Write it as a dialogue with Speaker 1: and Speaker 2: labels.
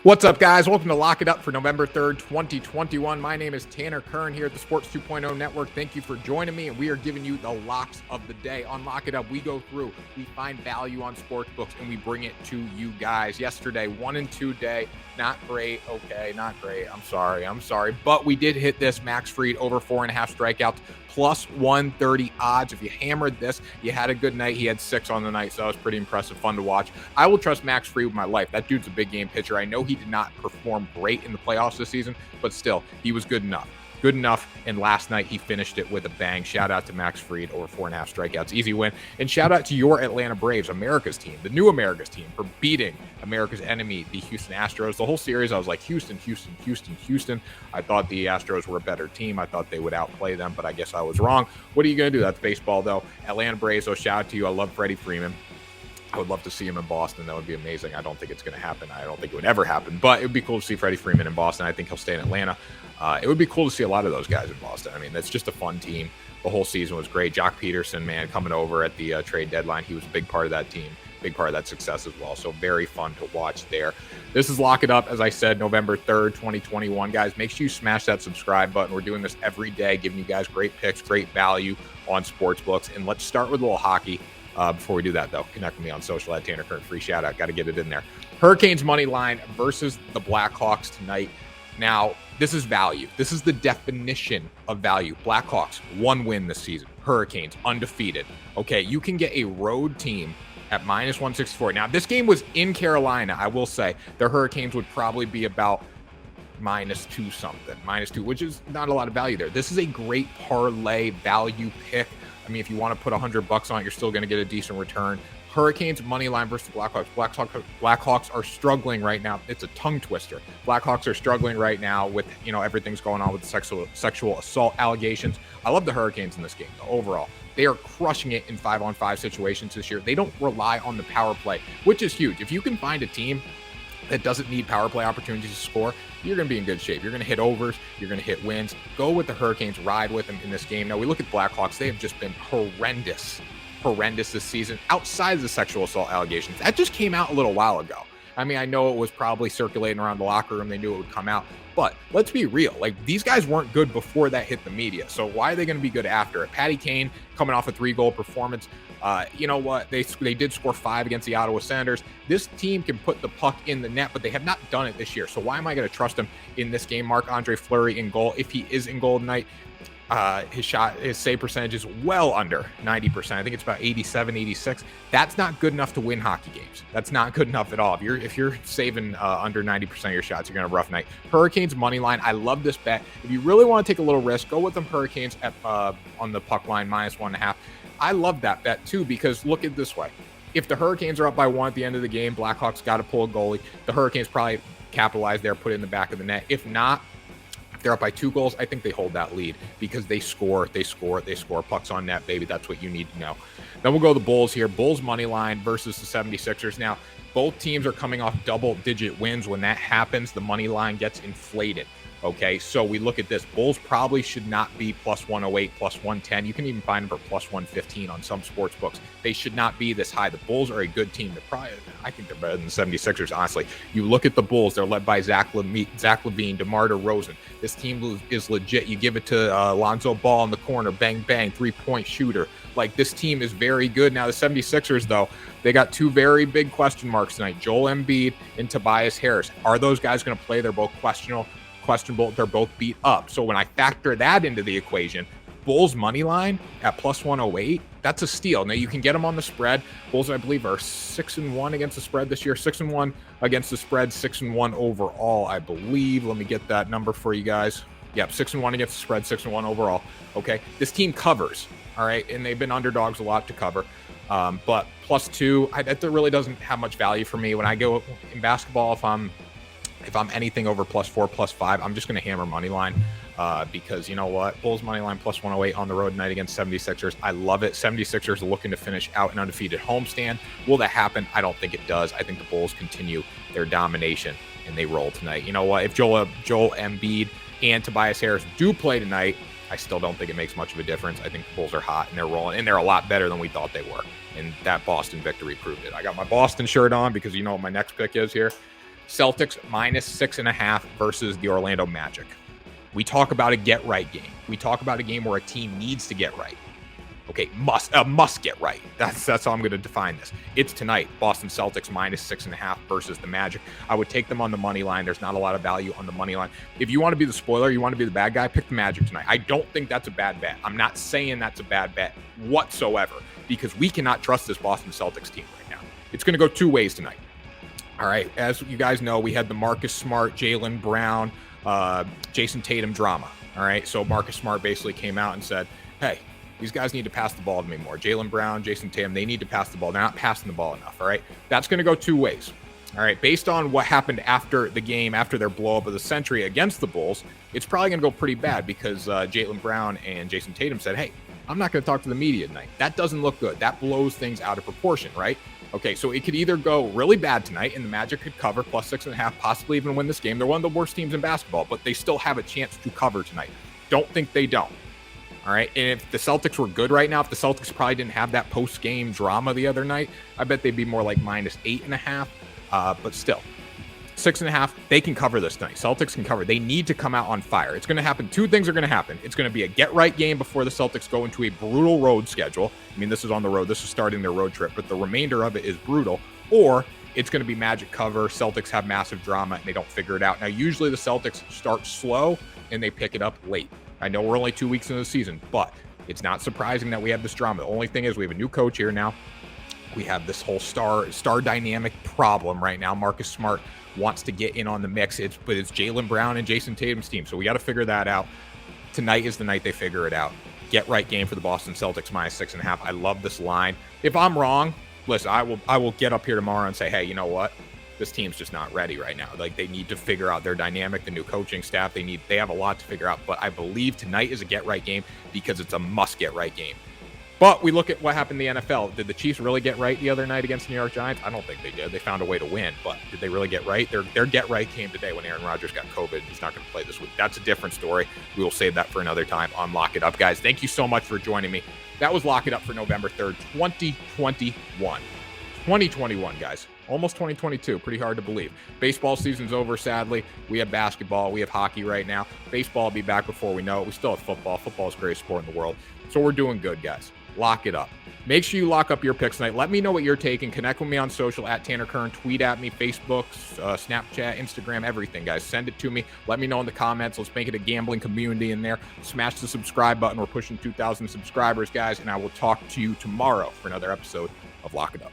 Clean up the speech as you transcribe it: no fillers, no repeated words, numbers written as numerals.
Speaker 1: What's up, guys? Welcome to Lock It Up for November 3rd, 2021. My name is Tanner Kern here at the Sports 2.0 Network. Thank you for joining me, and we are giving you the locks of the day. On Lock It Up, we go through, we find value on sports books, and we bring it to you guys. Yesterday, 1 and 2 day. Not great. Okay, not great. I'm sorry. But we did hit this Max Fried over 4.5 strikeouts, plus 130 odds. If you hammered this, you had a good night. He had 6 on the night, so that was pretty impressive, fun to watch. I will trust Max Fried with my life. That dude's a big game pitcher. I know he did not perform great in the playoffs this season, but still, he was good enough. And last night he finished it with a bang. Shout out to Max Fried over 4.5 strikeouts. Easy win. And shout out to your Atlanta Braves, America's team, the new America's team, for beating America's enemy, the Houston Astros. The whole series, I was like, Houston. I thought the Astros were a better team. I thought they would outplay them, but I guess I was wrong. What are you going to do? That's baseball, though. Atlanta Braves, so shout out to you. I love Freddie Freeman. I would love to see him in Boston. That would be amazing. I don't think it's going to happen. I don't think it would ever happen, but it would be cool to see Freddie Freeman in Boston. I think he'll stay in Atlanta. It would be cool to see a lot of those guys in Boston. I mean, that's just a fun team. The whole season was great. Jock Peterson, man, coming over at the trade deadline. He was a big part of that team, big part of that success as well. So very fun to watch there. This is Lock It Up, as I said, November 3rd, 2021. Guys, make sure you smash that subscribe button. We're doing this every day, giving you guys great picks, great value on sports books. And let's start with a little hockey. Before we do that, though, connect with me on social at Tanner Kern. Free shout out. Got to get it in there. Hurricanes money line versus the Blackhawks tonight. Now, this is value. This is the definition of value. Blackhawks, 1 win this season. Hurricanes, undefeated. Okay, you can get a road team at minus 164. Now, if this game was in Carolina, I will say the Hurricanes would probably be about -2 something. -2, which is not a lot of value there. This is a great parlay value pick. I mean, if you want to put $100 on it, you're still going to get a decent return. Hurricanes money line versus Blackhawks. Blackhawks are struggling right now. It's a tongue twister. Blackhawks are struggling right now with, everything's going on with sexual assault allegations. I love the Hurricanes in this game, though, overall. They are crushing it in 5-on-5 situations this year. They don't rely on the power play, which is huge. If you can find a team that doesn't need power play opportunities to score, you're going to be in good shape. You're going to hit overs. You're going to hit wins. Go with the Hurricanes. Ride with them in this game. Now, we look at Blackhawks. They have just been horrendous this season outside of the sexual assault allegations. That just came out a little while ago. I mean, I know it was probably circulating around the locker room. They knew it would come out. But let's be real. Like, these guys weren't good before that hit the media. So why are they going to be good after it? Patty Kane coming off a 3-goal performance. You know what? They did score 5 against the Ottawa Senators. This team can put the puck in the net, but they have not done it this year. So why am I going to trust them in this game? Marc-Andre Fleury in goal. If he is in goal tonight, his save percentage is well under 90%. I think it's about 87, 86. That's not good enough to win hockey games. That's not good enough at all. If you're saving under 90% of your shots, you're going to have a rough night. Hurricanes money line. I love this bet. If you really want to take a little risk, go with them Hurricanes at on the puck line -1.5. I love that bet too, because look at it this way. If the Hurricanes are up by 1 at the end of the game, Blackhawks got to pull a goalie. The Hurricanes probably capitalize there, put it in the back of the net. If not, if they're up by 2 goals, I think they hold that lead because they score. Pucks on net, baby. That's what you need to know. Then we'll go to the Bulls here. Bulls money line versus the 76ers. Now, both teams are coming off double-digit wins. When that happens, the money line gets inflated. Okay, so we look at this. Bulls probably should not be +108, +110. You can even find them for +115 on some sports books. They should not be this high. The Bulls are a good team. I think they're better than the 76ers, honestly. You look at the Bulls, they're led by Zach LaVine, DeMar DeRozan. This team is legit. You give it to Lonzo Ball in the corner, bang, bang, 3-point shooter. Like, this team is very good. Now, the 76ers, though, they got 2 very big question marks tonight. Joel Embiid and Tobias Harris. Are those guys going to play? They're both questionable. They're both beat up. So when I factor that into the equation, Bulls money line at +108, that's a steal. Now, you can get them on the spread. Bulls, I believe, are 6-1 against the spread this year. 6-1 against the spread, 6-1 overall, I believe. Let me get that number for you guys. Yep, 6-1 against the spread, 6-1 overall. Okay, this team covers, all right, and they've been underdogs a lot to cover. But +2, that really doesn't have much value for me. When I go in basketball, if I'm anything over +4, +5, I'm just going to hammer money line because you know what? Bulls money line +108 on the road tonight against 76ers. I love it. 76ers are looking to finish out an undefeated homestand. Will that happen? I don't think it does. I think the Bulls continue their domination and they roll tonight. You know what? If Joel Embiid and Tobias Harris do play tonight, I still don't think it makes much of a difference. I think the Bulls are hot and they're rolling, and they're a lot better than we thought they were. And that Boston victory proved it. I got my Boston shirt on because you know what my next pick is here. Celtics -6.5 versus the Orlando Magic. We talk about a get-right game. We talk about a game where a team needs to get right. Okay, must get right. That's how I'm going to define this. It's tonight, Boston Celtics -6.5 versus the Magic. I would take them on the money line. There's not a lot of value on the money line. If you want to be the spoiler, you want to be the bad guy, pick the Magic tonight. I don't think that's a bad bet. I'm not saying that's a bad bet whatsoever, because we cannot trust this Boston Celtics team right now. It's going to go two ways tonight. All right, as you guys know, we had the Marcus Smart, Jaylen Brown, Jason Tatum drama. All right, so Marcus Smart basically came out and said, hey, these guys need to pass the ball to me more. Jaylen Brown, Jason Tatum, they need to pass the ball. They're not passing the ball enough, all right? That's going to go two ways, all right? Based on what happened after the game, after their blow-up of the century against the Bulls, it's probably going to go pretty bad because Jaylen Brown and Jason Tatum said, hey, I'm not going to talk to the media tonight. That doesn't look good. That blows things out of proportion, right? Okay, so it could either go really bad tonight and the Magic could cover +6.5, possibly even win this game. They're one of the worst teams in basketball, but they still have a chance to cover tonight. Don't think they don't. All right. And if the Celtics were good right now, if the Celtics probably didn't have that post-game drama the other night, I bet they'd be more like -8.5. But still, 6.5, they can cover this night. Celtics can cover. They need to come out on fire. It's going to happen. Two things are going to happen. It's going to be a get-right game before the Celtics go into a brutal road schedule. I mean, this is on the road. This is starting their road trip, but the remainder of it is brutal. Or it's going to be Magic cover. Celtics have massive drama, and they don't figure it out. Now, usually the Celtics start slow, and they pick it up late. I know we're only 2 weeks into the season, but it's not surprising that we have this drama. The only thing is we have a new coach here now. We have this whole star dynamic problem right now. Marcus Smart wants to get in on the mix, but it's Jaylen Brown and Jason Tatum's team, so we got to figure that out. Tonight is the night they figure it out. Get right game for the Boston Celtics -6.5. I love this line. If I'm wrong, listen, I will get up here tomorrow and say, hey, you know what? This team's just not ready right now. Like, they need to figure out their dynamic, the new coaching staff. They have a lot to figure out, but I believe tonight is a get-right game because it's a must-get-right game. But we look at what happened in the NFL. Did the Chiefs really get right the other night against the New York Giants? I don't think they did. They found a way to win, but did they really get right? Their get-right came today when Aaron Rodgers got COVID. He's not going to play this week. That's a different story. We will save that for another time on Lock It Up. Guys, thank you so much for joining me. That was Lock It Up for November 3rd, 2021. 2021, guys. Almost 2022. Pretty hard to believe. Baseball season's over, sadly. We have basketball. We have hockey right now. Baseball will be back before we know it. We still have football. Football is the greatest sport in the world. So we're doing good, guys. Lock it up. Make sure you lock up your picks tonight. Let me know what you're taking. Connect with me on social at Tanner Kern. Tweet at me, Facebook, Snapchat, Instagram, everything, guys. Send it to me. Let me know in the comments. Let's make it a gambling community in there. Smash the subscribe button. We're pushing 2,000 subscribers, guys, and I will talk to you tomorrow for another episode of Lock It Up.